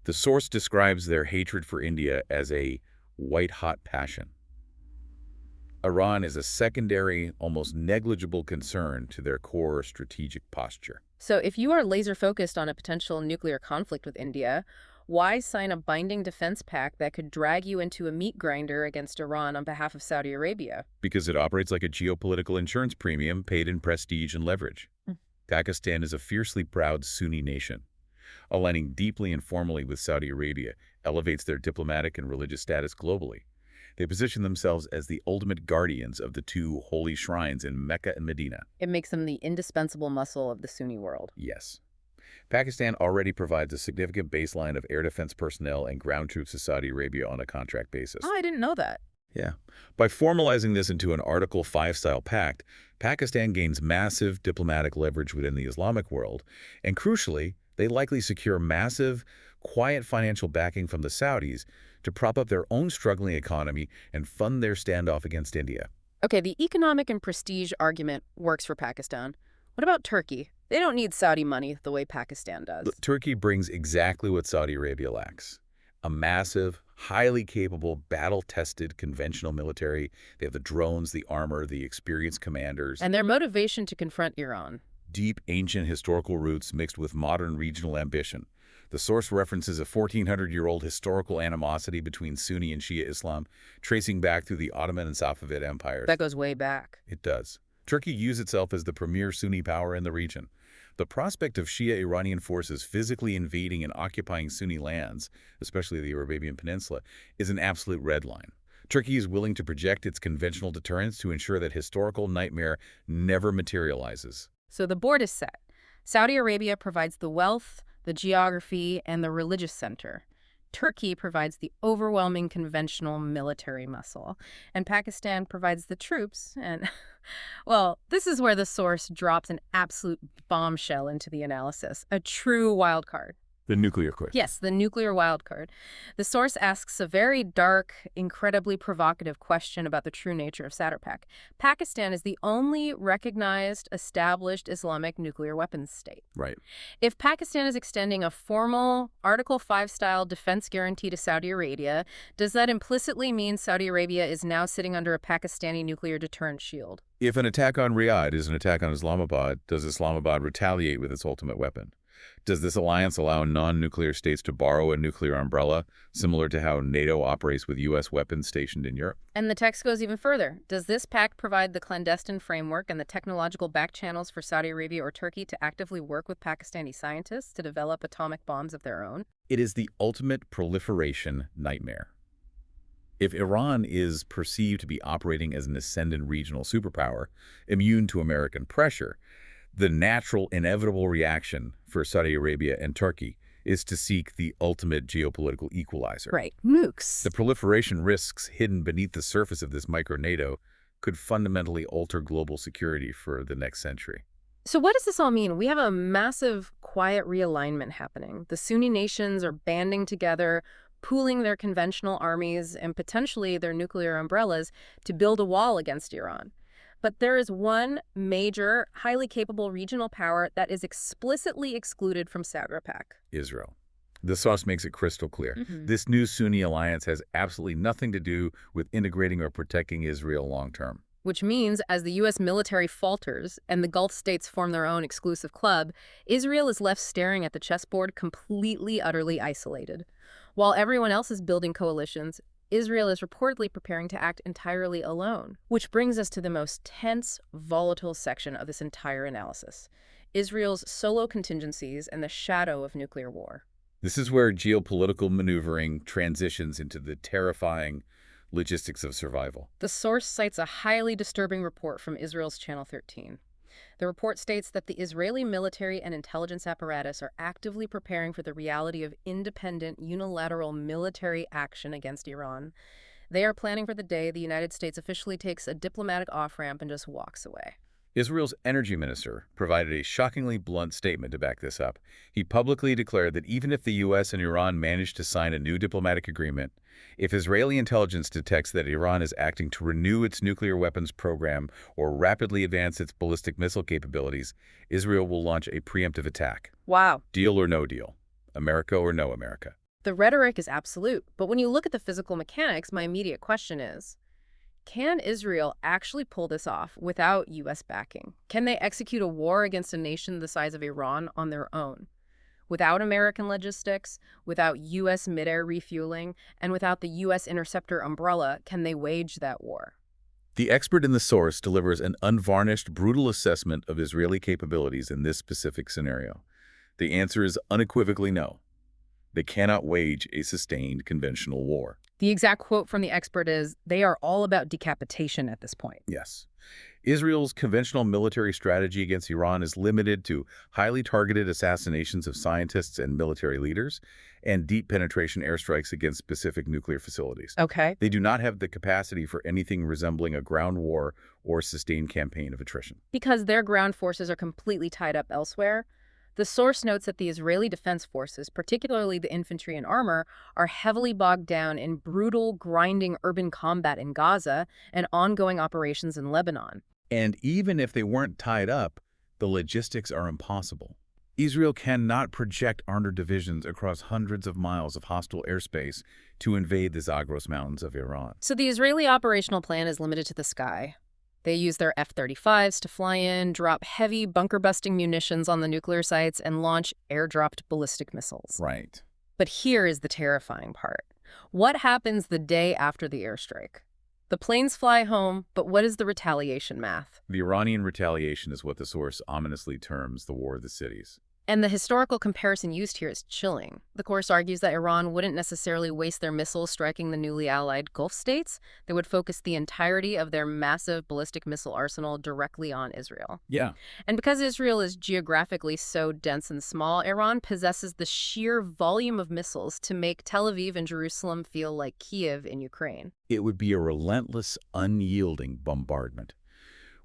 The source describes their hatred for India as a white-hot passion. Iran is a secondary, almost negligible concern to their core strategic posture. So if you are laser-focused on a potential nuclear conflict with India, why sign a binding defense pact that could drag you into a meat grinder against Iran on behalf of Saudi Arabia? Because it operates like a geopolitical insurance premium paid in prestige and leverage. Mm. Pakistan is a fiercely proud Sunni nation. Aligning deeply and formally with Saudi Arabia elevates their diplomatic and religious status globally. They position themselves as the ultimate guardians of the two holy shrines in Mecca and Medina. It makes them the indispensable muscle of the Sunni world. Yes. Pakistan already provides a significant baseline of air defense personnel and ground troops to Saudi Arabia on a contract basis. Oh, I didn't know that. Yeah. By formalizing this into an Article 5-style pact, Pakistan gains massive diplomatic leverage within the Islamic world, and crucially, they likely secure massive, quiet financial backing from the Saudis to prop up their own struggling economy and fund their standoff against India. Okay, the economic and prestige argument works for Pakistan. What about Turkey? They don't need Saudi money the way Pakistan does. Look, Turkey brings exactly what Saudi Arabia lacks. A massive, highly capable, battle-tested conventional military. They have the drones, the armor, the experienced commanders. And their motivation to confront Iran. Deep, ancient historical roots mixed with modern regional ambition. The source references a 1,400-year-old historical animosity between Sunni and Shia Islam, tracing back through the Ottoman and Safavid empires. That goes way back. It does. Turkey views itself as the premier Sunni power in the region. The prospect of Shia Iranian forces physically invading and occupying Sunni lands, especially the Arabian Peninsula, is an absolute red line. Turkey is willing to project its conventional deterrence to ensure that historical nightmare never materializes. So the board is set. Saudi Arabia provides the wealth, the geography, and the religious center. Turkey provides the overwhelming conventional military muscle. And Pakistan provides the troops. And, well, this is where the source drops an absolute bombshell into the analysis. A true wild card. The nuclear question. Yes, the nuclear wild card. The source asks a very dark, incredibly provocative question about the true nature of Pact. Pakistan is the only recognized, established Islamic nuclear weapons state. Right. If Pakistan is extending a formal Article 5-style defense guarantee to Saudi Arabia, does that implicitly mean Saudi Arabia is now sitting under a Pakistani nuclear deterrent shield? If an attack on Riyadh is an attack on Islamabad, does Islamabad retaliate with its ultimate weapon? Does this alliance allow non-nuclear states to borrow a nuclear umbrella, similar to how NATO operates with U.S. weapons stationed in Europe? And the text goes even further. Does this pact provide the clandestine framework and the technological back channels for Saudi Arabia or Turkey to actively work with Pakistani scientists to develop atomic bombs of their own? It is the ultimate proliferation nightmare. If Iran is perceived to be operating as an ascendant regional superpower, immune to American pressure, the natural, inevitable reaction for Saudi Arabia and Turkey is to seek the ultimate geopolitical equalizer. Right, nukes. The proliferation risks hidden beneath the surface of this micro-NATO could fundamentally alter global security for the next century. So what does this all mean? We have a massive, quiet realignment happening. The Sunni nations are banding together, pooling their conventional armies and potentially their nuclear umbrellas to build a wall against Iran. But there is one major, highly capable regional power that is explicitly excluded from Pact. Israel. The source makes it crystal clear. Mm-hmm. This new Sunni alliance has absolutely nothing to do with integrating or protecting Israel long-term. Which means as the U.S. military falters and the Gulf states form their own exclusive club, Israel is left staring at the chessboard completely, utterly isolated. While everyone else is building coalitions, Israel is reportedly preparing to act entirely alone. Which brings us to the most tense, volatile section of this entire analysis: Israel's solo contingencies and the shadow of nuclear war. This is where geopolitical maneuvering transitions into the terrifying logistics of survival. The source cites a highly disturbing report from Israel's Channel 13. The report states that the Israeli military and intelligence apparatus are actively preparing for the reality of independent, unilateral military action against Iran. They are planning for the day the United States officially takes a diplomatic off-ramp and just walks away. Israel's energy minister provided a shockingly blunt statement to back this up. He publicly declared that even if the U.S. and Iran manage to sign a new diplomatic agreement, if Israeli intelligence detects that Iran is acting to renew its nuclear weapons program or rapidly advance its ballistic missile capabilities, Israel will launch a preemptive attack. Wow. Deal or no deal. America or no America. The rhetoric is absolute, but when you look at the physical mechanics, my immediate question is, can Israel actually pull this off without U.S. backing? Can they execute a war against a nation the size of Iran on their own? Without American logistics, without U.S. mid-air refueling, and without the U.S. interceptor umbrella, can they wage that war? The expert in the source delivers an unvarnished, brutal assessment of Israeli capabilities in this specific scenario. The answer is unequivocally no. They cannot wage a sustained conventional war. The exact quote from the expert is, "They are all about decapitation at this point." Yes. Israel's conventional military strategy against Iran is limited to highly targeted assassinations of scientists and military leaders and deep penetration airstrikes against specific nuclear facilities. Okay. They do not have the capacity for anything resembling a ground war or sustained campaign of attrition. Because their ground forces are completely tied up elsewhere, the source notes that the Israeli Defense Forces, particularly the infantry and armor, are heavily bogged down in brutal, grinding urban combat in Gaza and ongoing operations in Lebanon. And even if they weren't tied up, the logistics are impossible. Israel cannot project armored divisions across hundreds of miles of hostile airspace to invade the Zagros Mountains of Iran. So the Israeli operational plan is limited to the sky. They use their F-35s to fly in, drop heavy bunker-busting munitions on the nuclear sites, and launch airdropped ballistic missiles. Right. But here is the terrifying part. What happens the day after the airstrike? The planes fly home, but what is the retaliation math? The Iranian retaliation is what the source ominously terms the War of the Cities. And the historical comparison used here is chilling. The course argues that Iran wouldn't necessarily waste their missiles striking the newly allied Gulf states. They would focus the entirety of their massive ballistic missile arsenal directly on Israel. Yeah. And because Israel is geographically so dense and small, Iran possesses the sheer volume of missiles to make Tel Aviv and Jerusalem feel like Kiev in Ukraine. It would be a relentless, unyielding bombardment.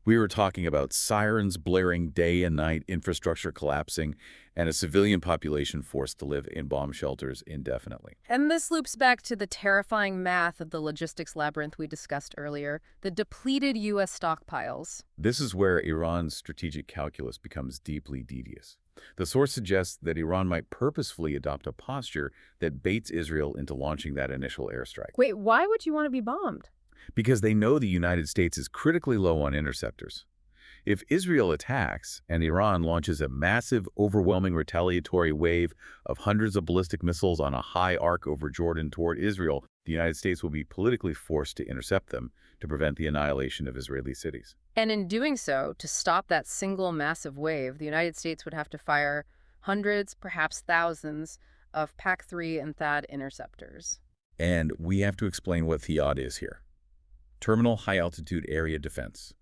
We were talking about sirens blaring day and night, infrastructure collapsing, and a civilian population forced to live in bomb shelters indefinitely. And this loops back to the terrifying math of the logistics labyrinth we discussed earlier, the depleted U.S. stockpiles. This is where Iran's strategic calculus becomes deeply devious. The source suggests that Iran might purposefully adopt a posture that baits Israel into launching that initial airstrike. Wait, why would you want to be bombed? Because they know the United States is critically low on interceptors. If Israel attacks and Iran launches a massive, overwhelming retaliatory wave of hundreds of ballistic missiles on a high arc over Jordan toward Israel, the United States will be politically forced to intercept them to prevent the annihilation of Israeli cities. And in doing so, to stop that single massive wave, the United States would have to fire hundreds, perhaps thousands, of Pact-3 and THAAD interceptors. And we have to explain what THAAD is here. Terminal High Altitude Area Defense.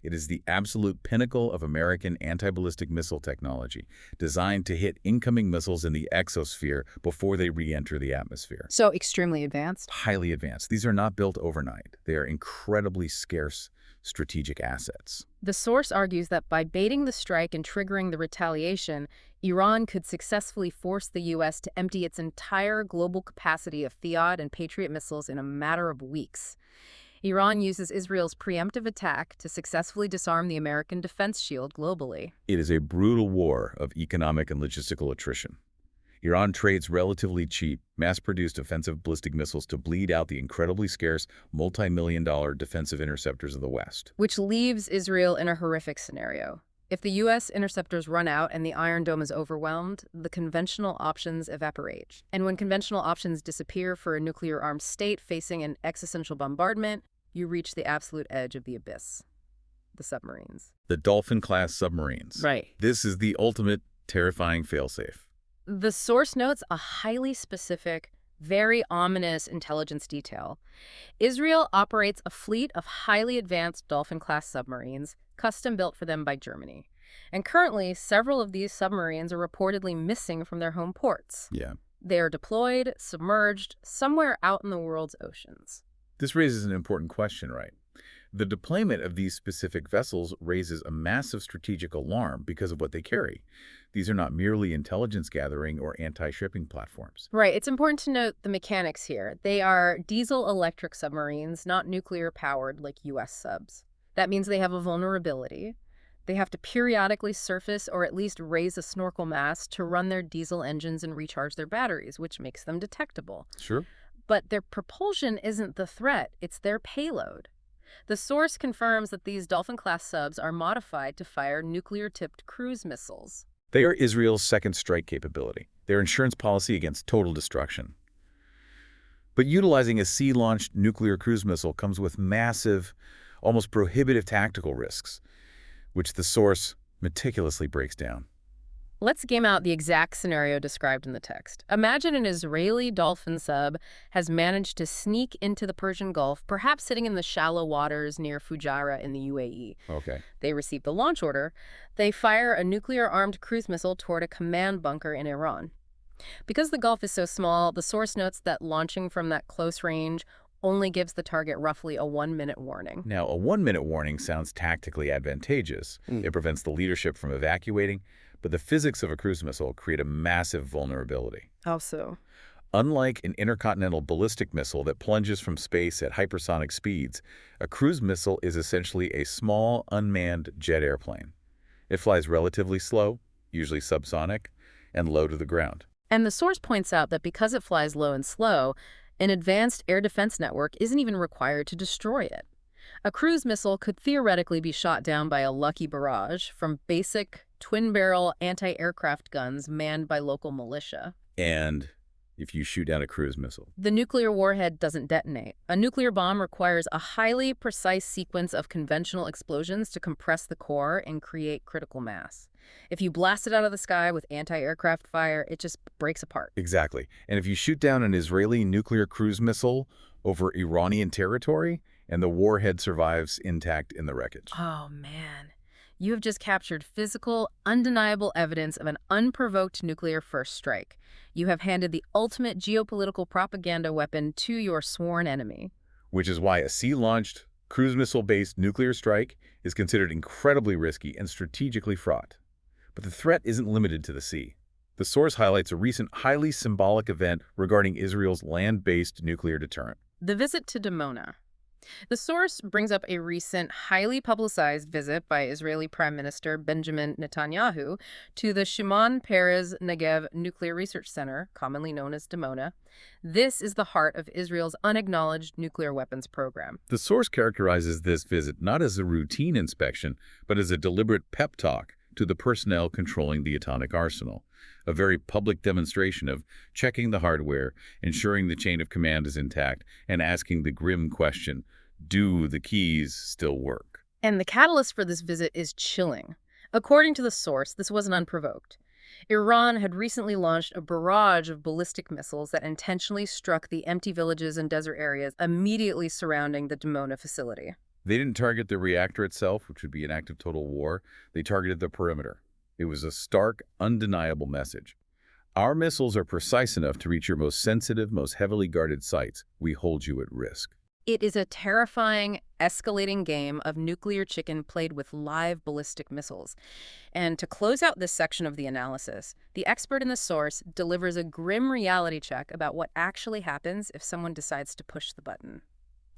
It is the absolute pinnacle of American anti-ballistic missile technology, designed to hit incoming missiles in the exosphere before they re-enter the atmosphere. So extremely advanced? Highly advanced. These are not built overnight. They are incredibly scarce strategic assets. The source argues that by baiting the strike and triggering the retaliation, Iran could successfully force the U.S. to empty its entire global capacity of THAAD and Patriot missiles in a matter of weeks. Iran uses Israel's preemptive attack to successfully disarm the American defense shield globally. It is a brutal war of economic and logistical attrition. Iran trades relatively cheap, mass-produced offensive ballistic missiles to bleed out the incredibly scarce, multi-million-dollar defensive interceptors of the West. Which leaves Israel in a horrific scenario. If the U.S. interceptors run out and the Iron Dome is overwhelmed, the conventional options evaporate. And when conventional options disappear for a nuclear-armed state facing an existential bombardment, you reach the absolute edge of the abyss. The submarines. The Dolphin-class submarines. Right. This is the ultimate terrifying failsafe. The source notes a highly specific, very ominous intelligence detail. Israel operates a fleet of highly advanced Dolphin-class submarines, custom-built for them by Germany. And currently, several of these submarines are reportedly missing from their home ports. Yeah. They are deployed, submerged, somewhere out in the world's oceans. This raises an important question, right? The deployment of these specific vessels raises a massive strategic alarm because of what they carry. These are not merely intelligence gathering or anti-shipping platforms. Right. It's important to note the mechanics here. They are diesel-electric submarines, not nuclear-powered like U.S. subs. That means they have a vulnerability. They have to periodically surface or at least raise a snorkel mast to run their diesel engines and recharge their batteries, which makes them detectable. Sure. But their propulsion isn't the threat, it's their payload. The source confirms that these Dolphin-class subs are modified to fire nuclear-tipped cruise missiles. They are Israel's second strike capability, their insurance policy against total destruction. But utilizing a sea-launched nuclear cruise missile comes with massive, almost prohibitive tactical risks, which the source meticulously breaks down. Let's game out the exact scenario described in the text. Imagine an Israeli Dolphin sub has managed to sneak into the Persian Gulf, perhaps sitting in the shallow waters near Fujairah in the UAE. Okay. They receive the launch order. They fire a nuclear-armed cruise missile toward a command bunker in Iran. Because the Gulf is so small, the source notes that launching from that close range only gives the target roughly a 1-minute warning. Now, a 1-minute warning sounds tactically advantageous. It prevents the leadership from evacuating, but the physics of a cruise missile create a massive vulnerability. How so? Unlike an intercontinental ballistic missile that plunges from space at hypersonic speeds, a cruise missile is essentially a small, unmanned jet airplane. It flies relatively slow, usually subsonic, and low to the ground. And the source points out that because it flies low and slow, an advanced air defense network isn't even required to destroy it. A cruise missile could theoretically be shot down by a lucky barrage from basic twin-barrel anti-aircraft guns manned by local militia. And if you shoot down a cruise missile, the nuclear warhead doesn't detonate. A nuclear bomb requires a highly precise sequence of conventional explosions to compress the core and create critical mass. If you blast it out of the sky with anti-aircraft fire, it just breaks apart. Exactly. And if you shoot down an Israeli nuclear cruise missile over Iranian territory, and the warhead survives intact in the wreckage. Oh, man. You have just captured physical, undeniable evidence of an unprovoked nuclear first strike. You have handed the ultimate geopolitical propaganda weapon to your sworn enemy. Which is why a sea-launched, cruise missile-based nuclear strike is considered incredibly risky and strategically fraught. But the threat isn't limited to the sea. The source highlights a recent highly symbolic event regarding Israel's land-based nuclear deterrent. The visit to Dimona. The source brings up a recent, highly publicized visit by Israeli Prime Minister Benjamin Netanyahu to the Shimon Peres Negev Nuclear Research Center, commonly known as Dimona. This is the heart of Israel's unacknowledged nuclear weapons program. The source characterizes this visit not as a routine inspection, but as a deliberate pep talk to the personnel controlling the atomic arsenal, a very public demonstration of checking the hardware, ensuring the chain of command is intact, and asking the grim question, do the keys still work? And the catalyst for this visit is chilling. According to the source, this wasn't unprovoked. Iran had recently launched a barrage of ballistic missiles that intentionally struck the empty villages and desert areas immediately surrounding the Dimona facility. They didn't target the reactor itself, which would be an act of total war. They targeted the perimeter. It was a stark, undeniable message. Our missiles are precise enough to reach your most sensitive, most heavily guarded sites. We hold you at risk. It is a terrifying, escalating game of nuclear chicken played with live ballistic missiles. And to close out this section of the analysis, the expert in the source delivers a grim reality check about what actually happens if someone decides to push the button.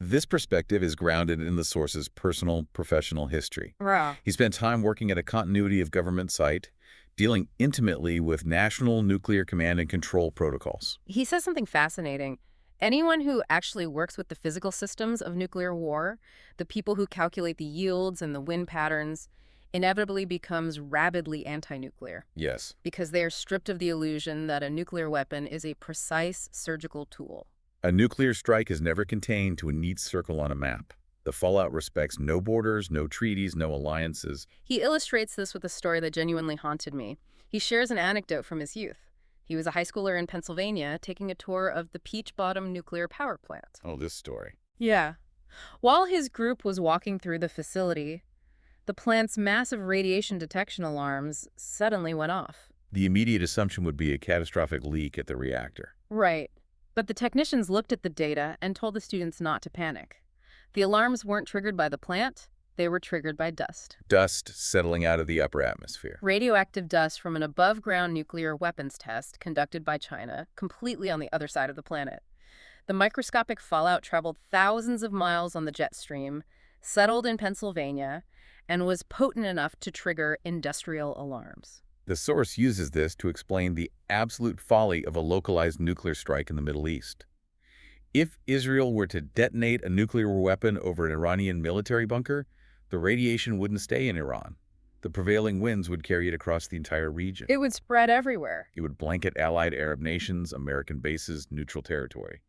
This perspective is grounded in the source's personal, professional history. Wow. He spent time working at a continuity of government site, dealing intimately with national nuclear command and control protocols. He says something fascinating. Anyone who actually works with the physical systems of nuclear war, the people who calculate the yields and the wind patterns, inevitably becomes rabidly anti-nuclear. Yes. Because they are stripped of the illusion that a nuclear weapon is a precise surgical tool. A nuclear strike is never contained to a neat circle on a map. The fallout respects no borders, no treaties, no alliances. He illustrates this with a story that genuinely haunted me. He shares an anecdote from his youth. He was a high schooler in Pennsylvania taking a tour of the Peach Bottom nuclear power plant. Oh, this story. Yeah. While his group was walking through the facility, the plant's massive radiation detection alarms suddenly went off. The immediate assumption would be a catastrophic leak at the reactor. Right. But the technicians looked at the data and told the students not to panic. The alarms weren't triggered by the plant, they were triggered by dust. Dust settling out of the upper atmosphere. Radioactive dust from an above-ground nuclear weapons test conducted by China, completely on the other side of the planet. The microscopic fallout traveled thousands of miles on the jet stream, settled in Pennsylvania, and was potent enough to trigger industrial alarms. The source uses this to explain the absolute folly of a localized nuclear strike in the Middle East. If Israel were to detonate a nuclear weapon over an Iranian military bunker, the radiation wouldn't stay in Iran. The prevailing winds would carry it across the entire region. It would spread everywhere. It would blanket allied Arab nations, American bases, neutral territory.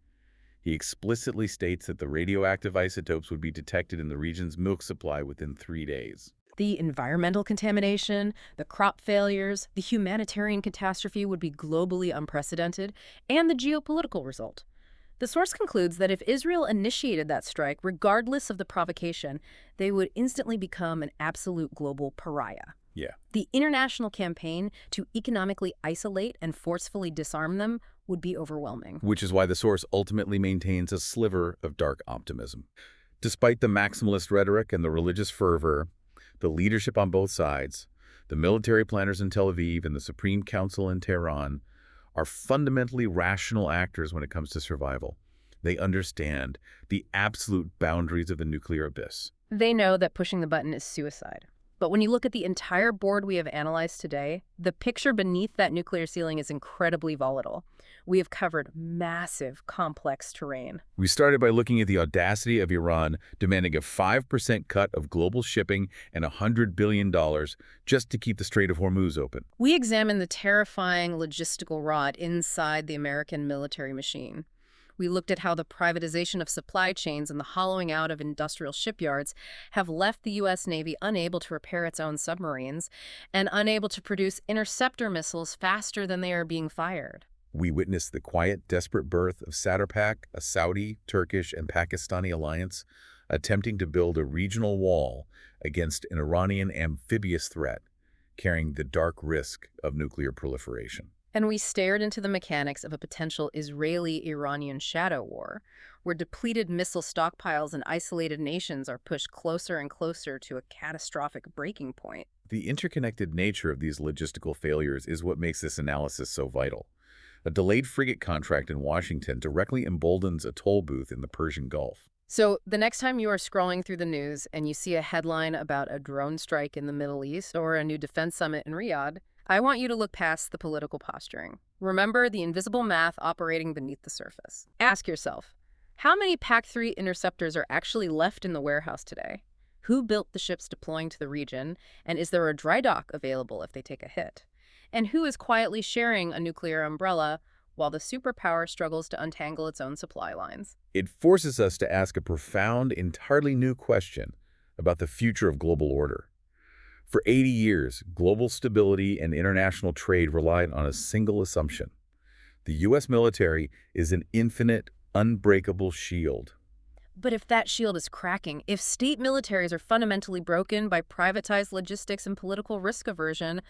He explicitly states that the radioactive isotopes would be detected in the region's milk supply within 3 days. The environmental contamination, the crop failures, the humanitarian catastrophe would be globally unprecedented, and the geopolitical result. The source concludes that if Israel initiated that strike, regardless of the provocation, they would instantly become an absolute global pariah. Yeah. The international campaign to economically isolate and forcefully disarm them would be overwhelming. Which is why the source ultimately maintains a sliver of dark optimism. Despite the maximalist rhetoric and the religious fervor, the leadership on both sides, the military planners in Tel Aviv and the Supreme Council in Tehran, are fundamentally rational actors when it comes to survival. They understand the absolute boundaries of the nuclear abyss. They know that pushing the button is suicide. But when you look at the entire board we have analyzed today, the picture beneath that nuclear ceiling is incredibly volatile. We have covered massive, complex terrain. We started by looking at the audacity of Iran demanding a 5% cut of global shipping and $100 billion just to keep the Strait of Hormuz open. We examined the terrifying logistical rot inside the American military machine. We looked at how the privatization of supply chains and the hollowing out of industrial shipyards have left the U.S. Navy unable to repair its own submarines and unable to produce interceptor missiles faster than they are being fired. We witnessed the quiet, desperate birth of Pact, a Saudi, Turkish, and Pakistani alliance attempting to build a regional wall against an Iranian amphibious threat, carrying the dark risk of nuclear proliferation. And we stared into the mechanics of a potential Israeli-Iranian shadow war, where depleted missile stockpiles and isolated nations are pushed closer and closer to a catastrophic breaking point. The interconnected nature of these logistical failures is what makes this analysis so vital. A delayed frigate contract in Washington directly emboldens a toll booth in the Persian Gulf. So the next time you are scrolling through the news and you see a headline about a drone strike in the Middle East or a new defense summit in Riyadh, I want you to look past the political posturing. Remember the invisible math operating beneath the surface. Ask yourself, how many Pact-3 interceptors are actually left in the warehouse today? Who built the ships deploying to the region? And is there a dry dock available if they take a hit? And who is quietly sharing a nuclear umbrella while the superpower struggles to untangle its own supply lines? It forces us to ask a profound, entirely new question about the future of global order. For 80 years, global stability and international trade relied on a single assumption. The U.S. military is an infinite, unbreakable shield. But if that shield is cracking, if state militaries are fundamentally broken by privatized logistics and political risk aversion,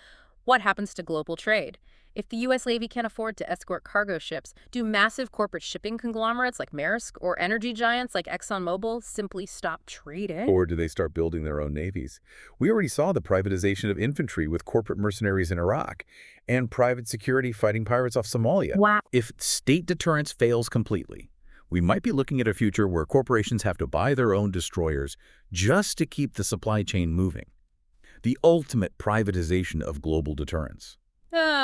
what happens to global trade? If the U.S. Navy can't afford to escort cargo ships, do massive corporate shipping conglomerates like Maersk or energy giants like ExxonMobil simply stop trading? Or do they start building their own navies? We already saw the privatization of infantry with corporate mercenaries in Iraq and private security fighting pirates off Somalia. Wow. If state deterrence fails completely, we might be looking at a future where corporations have to buy their own destroyers just to keep the supply chain moving. The ultimate privatization of global deterrence.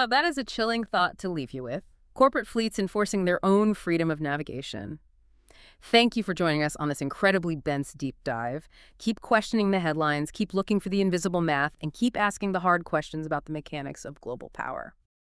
That is a chilling thought to leave you with. Corporate fleets enforcing their own freedom of navigation. Thank you for joining us on this incredibly dense deep dive. Keep questioning the headlines, keep looking for the invisible math, and keep asking the hard questions about the mechanics of global power.